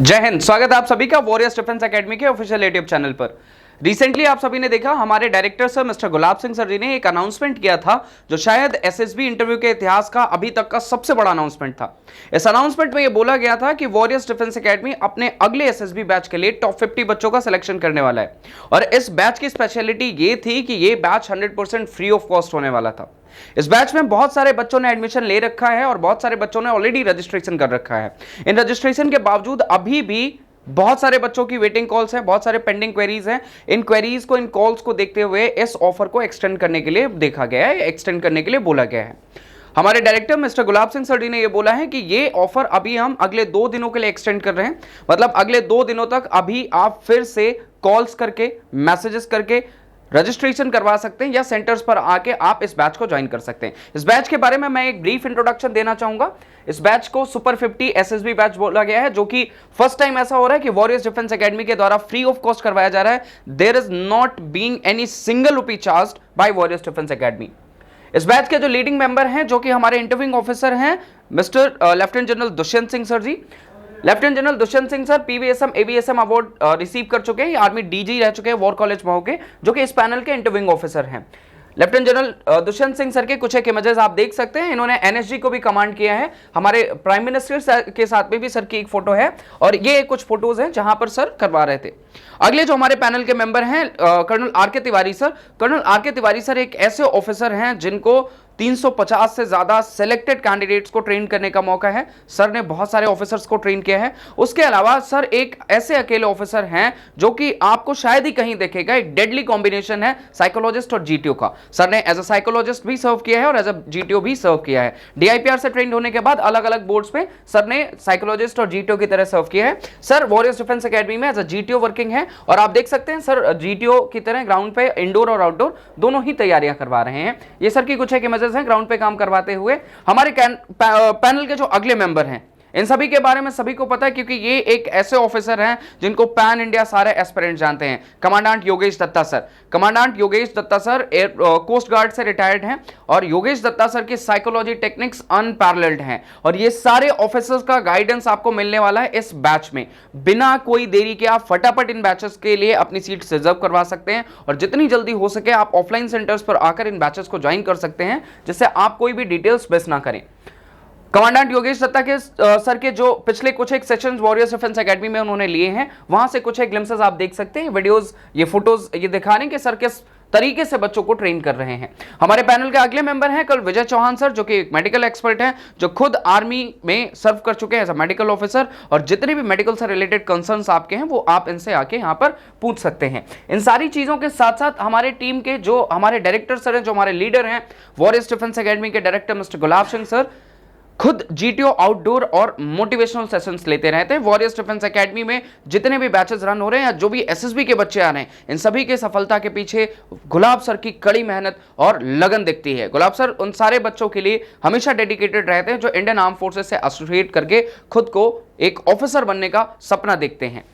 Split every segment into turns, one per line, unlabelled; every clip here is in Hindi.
जय हिंद। स्वागत है आप सभी का वॉरियर्स डिफेंस एकेडमी के ऑफिशियल यूट्यूब चैनल पर। रिसेंटली आप सभी ने देखा हमारे director sir mister Gulab Singh sir जी ने एक अनाउंसमेंट किया था जो शायद एसएसबी इंटरव्यू के इतिहास का अभी तक का सबसे बड़ा अनाउंसमेंट था। इस अनाउंसमेंट में यह बोला गया था कि वॉरियर्स डिफेंस एकेडमी अपने अगले एसएसबी बैच के लिए टॉप 50 बच्चों का सिलेक्शन करने वाला है और इस बैच की स्पेशलिटी ये थी कि यह बैच 100% फ्री ऑफ कॉस्ट होने वाला था। इस बैच में बहुत सारे बच्चों ने एडमिशन ले रखा है और बहुत सारे बच्चों ने ऑलरेडी रजिस्ट्रेशन कर रखा है। इन रजिस्ट्रेशन के बावजूद अभी भी बहुत सारे बच्चों की वेटिंग कॉल्स हैं, बहुत सारे पेंडिंग क्वेरीज हैं। इन क्वेरीज को, इन कॉल्स को देखते हुए इस ऑफर को एक्सटेंड करने के लिए देखा गया है, एक्सटेंड करने के लिए बोला गया है। हमारे director mister Gulab Singh sir जी ने यह बोला है कि ये ऑफर अभी हम अगले 2 दिनों के लिए एक्सटेंड कर रहे हैं। मतलब अगले 2 दिनों तक अभी आप फिर से कॉल्स करके, मैसेजेस करके रजिस्ट्रेशन करवा सकते हैं या सेंटर्स पर आके आप इस बैच को ज्वाइन कर सकते हैं। इस बैच के बारे में मैं एक ब्रीफ इंट्रोडक्शन देना चाहूंगा। इस बैच को सुपर 50 एसएसबी बैच बोला गया है, जो कि फर्स्ट टाइम ऐसा हो रहा है कि वॉरियर्स डिफेंस एकेडमी के द्वारा फ्री ऑफ कॉस्ट करवाया जा रहा है। There is not being any single rupee charged by Warriors Defence Academy. इस बैच के जो लीडिंग मेंबर हैं, जो कि हमारे इंटरव्यूइंग ऑफिसर हैं, mister lieutenant general Dushyant Singh sir ji. Lieutenant general Dushyant Singh sir PVSM AVSM award receive कर चुके हैं, आर्मी डीजी रह चुके हैं वॉर कॉलेज महो के, जो कि इस पैनल के इंटरव्यूइंग ऑफिसर हैं। Lieutenant general Dushyant Singh sir के कुछ एक इमेजेस आप देख सकते हैं। इन्होंने एनएसजी को भी कमांड किया है। हमारे प्राइम मिनिस्टर के साथ में भी सर की एक फोटो है और ये कुछ फोटोज हैं जहां पर सर करवा रहे थे। अगले जो हमारे पैनल के मेंबर हैं कर्नल आर के तिवारी सर। कर्नल आर के तिवारी सर एक ऐसे ऑफिसर हैं जिनको 350 से ज्यादा सिलेक्टेड कैंडिडेट्स को ट्रेन करने का मौका है। सर ने बहुत सारे ऑफिसर्स को ट्रेन किया है। उसके अलावा सर एक ऐसे अकेले ऑफिसर हैं जो कि आपको शायद ही कहीं देखेगा। एक डेडली कॉम्बिनेशन है साइकोलॉजिस्ट और जीटीओ का। सर ने एज अ साइकोलॉजिस्ट भी सर्व किया है और एज अ जीटीओ भी सर्व किया है। डीआईपीआर से ट्रेन होने के बाद अलग अलग बोर्ड्स में सर ने साइकोलॉजिस्ट और जीटीओ की तरह सर्व किया है। सर वॉरियर्स डिफेंस एकेडमी में एज अ जीटीओ वर्किंग है और आप देख सकते हैं सर जीटीओ की तरह ग्राउंड पे इंडोर और आउटडोर दोनों ही तैयारियां करवा रहे हैं। ये सर की कुछ एक इमेजेस हैं ग्राउंड पे काम करवाते हुए। हमारे पैनल के जो अगले मेंबर हैं, इन सभी के बारे में सभी को पता है क्योंकि ये एक ऐसे ऑफिसर हैं जिनको पैन इंडिया सारे एस्पिरेंट जानते हैं। Commandant Yogesh Datta sir. Commandant Yogesh Datta sir coast guard से रिटायर्ड हैं और योगेश दत्ता सर की साइकोलॉजी टेक्निक्स अनपैरेलल्ड हैं और ये सारे ऑफिसर्स का गाइडेंस आपको मिलने वाला है इस बैच में। बिना कोई देरी के आप फटाफट इन बैचेस के लिए अपनी सीट रिजर्व करवा सकते हैं और जितनी जल्दी हो सके आप ऑफलाइन सेंटर्स पर आकर इन बैचेस को ज्वाइन कर सकते हैं, जिससे आप कोई भी डिटेल्स मिस ना करें। कमांडेंट योगेश दत्ता के सर के जो पिछले कुछ एक सेशंस वॉरियर्स डिफेंस एकेडमी में उन्होंने लिए हैं, वहां से कुछ एक ग्लिम्पसेस आप देख सकते हैं। वीडियोस, ये फोटोज ये दिखा रहे हैं कि सर किस तरीके से बच्चों को ट्रेन कर रहे हैं। हमारे पैनल के अगले मेंबर हैं कल विजय चौहान सर, जो कि एक मेडिकल एक्सपर्ट हैं, जो खुद आर्मी में सर्व कर चुके हैं एज अ मेडिकल ऑफिसर और जितने भी मेडिकल से रिलेटेड कंसर्न्स आपके हैं वो आप इनसे आके यहाँ पर पूछ सकते हैं। इन सारी चीजों के साथ साथ हमारे टीम के जो हमारे डायरेक्टर सर हैं, जो हमारे लीडर हैं, वॉरियर्स डिफेंस एकेडमी के director mister Gulab Singh sir खुद जीटीओ आउटडोर और मोटिवेशनल सेशंस लेते रहते हैं। वॉरियर्स डिफेंस एकेडमी में जितने भी बैचेस रन हो रहे हैं या जो भी एसएसबी के बच्चे आ रहे हैं, इन सभी के सफलता के पीछे गुलाब सर की कड़ी मेहनत और लगन दिखती है। गुलाब सर उन सारे बच्चों के लिए हमेशा डेडिकेटेड रहते हैं जो इंडियन आर्म फोर्सेस से एसोसिएट करके खुद को एक ऑफिसर बनने का सपना देखते हैं।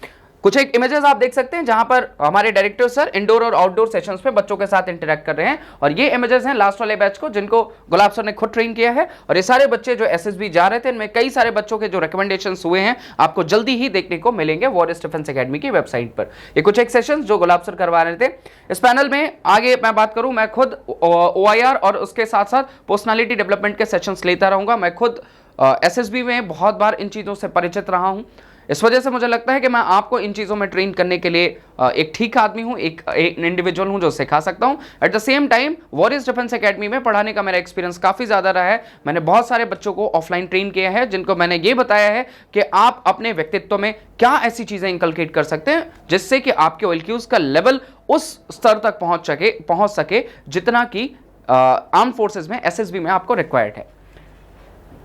कुछ एक इमेजेस आप देख सकते हैं जहां पर हमारे डायरेक्टर सर इंडोर और आउटडोर सेशंस पे बच्चों के साथ इंटरेक्ट कर रहे हैं और ये इमेजेस हैं लास्ट वाले बैच को, जिनको गुलाब सर ने खुद ट्रेन किया है। और ये सारे बच्चे जो एसएसबी जा रहे थे, इनमें कई सारे बच्चों के जो रिकमेंडेशंस हुए हैं आपको जल्दी ही देखने को मिलेंगे वॉरियर्स डिफेंस एकेडमी की वेबसाइट पर। ये कुछ एक सेशंस जो गुलाब सर करवा रहे थे। इस पैनल में आगे मैं बात करूं, मैं खुद OIR और उसके साथ साथ पर्सनालिटी डेवलपमेंट के सेशंस लेता रहूंगा। मैं खुद एसएसबी में बहुत बार इन चीजों से परिचित रहा हूं। इस वजह से मुझे लगता है कि मैं आपको इन चीज़ों में ट्रेन करने के लिए एक ठीक आदमी हूं, एक इंडिविजुअल हूं जो सिखा सकता हूं। At the same time warriors Defence academy में पढ़ाने का मेरा एक्सपीरियंस काफ़ी ज़्यादा रहा है। मैंने बहुत सारे बच्चों को ऑफलाइन ट्रेन किया है जिनको मैंने ये बताया है कि आप अपने व्यक्तित्व में क्या ऐसी चीज़ें इंकलकेट कर सकते हैं जिससे कि आपके OLQs का लेवल उस स्तर तक पहुँच सके जितना कि आर्म फोर्सेज में एसएसबी में आपको रिक्वायर्ड है।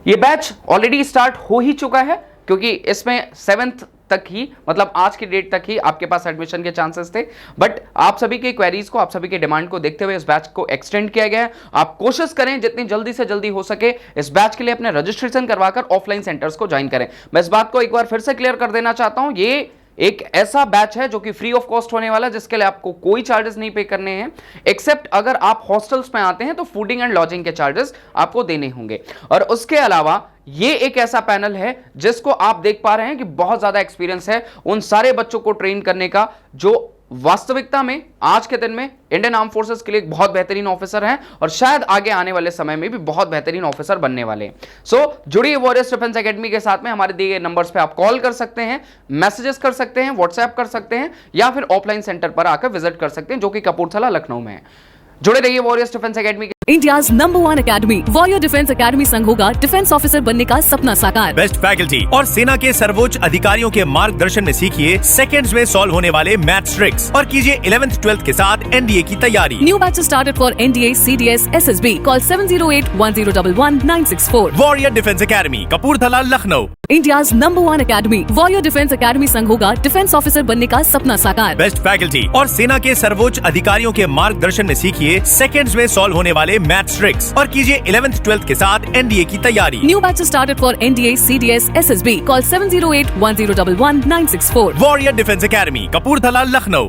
ये बैच ऑलरेडी स्टार्ट हो ही चुका है क्योंकि इसमें 7th तक ही, मतलब आज की डेट तक ही आपके पास एडमिशन के चांसेस थे, बट आप सभी के क्वेरीज को, आप सभी के डिमांड को देखते हुए इस बैच को एक्सटेंड किया गया है। आप कोशिश करें जितनी जल्दी से जल्दी हो सके इस बैच के लिए अपने रजिस्ट्रेशन करवाकर ऑफलाइन सेंटर्स को ज्वाइन करें। मैं इस बात को एक बार फिर से क्लियर कर देना चाहता हूं, ये एक ऐसा बैच है जो कि फ्री ऑफ कॉस्ट होने वाला है, जिसके लिए आपको कोई चार्जेस नहीं पे करने हैं, एक्सेप्ट अगर आप हॉस्टल्स में आते हैं तो फूडिंग एंड लॉजिंग के चार्जेस आपको देने होंगे। और उसके अलावा ये एक ऐसा पैनल है जिसको आप देख पा रहे हैं कि बहुत ज्यादा एक्सपीरियंस है उन सारे बच्चों को ट्रेन करने का जो वास्तविकता में आज के दिन में इंडियन आर्म फोर्सेस के लिए एक बहुत बेहतरीन ऑफिसर हैं और शायद आगे आने वाले समय में भी बहुत बेहतरीन ऑफिसर बनने वाले हैं। सो जुड़िए वॉरियर्स डिफेंस एकेडमी के साथ में। हमारे दिए गए नंबर्स पे आप कॉल कर सकते हैं, मैसेजेस कर सकते हैं, व्हाट्सएप कर सकते हैं या फिर ऑफलाइन सेंटर पर आकर विजिट कर सकते हैं जो कि कपूरथला लखनऊ में है। जुड़े रहिए वॉरियर्स डिफेंस एकेडमी के।
India's number 1 academy warrior defence academy संघ होगा डिफेंस ऑफिसर बनने का सपना साकार।
बेस्ट फैकल्टी और सेना के सर्वोच्च अधिकारियों के मार्गदर्शन में सीखिए सेकंड्स में सॉल्व होने वाले मैथ्स ट्रिक्स और कीजिए 11th 12th के साथ एनडीए की तैयारी।
New batch started for NDA, CDS, SSB. Call 7081011964।
Warrior defence academy, Kapurthala, Lucknow.
India's number 1 academy warrior defence academy संघ होगा डिफेंस ऑफिसर बनने का सपना साकार।
बेस्ट फैकल्टी और सेना के सर्वोच्च अधिकारियों के मार्गदर्शन में सीखिए सेकंड्स में सॉल्व होने वाले मैथ्स ट्रिक्स और कीजिए 11th 12th के साथ एनडीए की तैयारी।
New batch started for NDA, CDS, SSB. Call 7081011964।
Warrior defence academy, Kapurthala, Lucknow.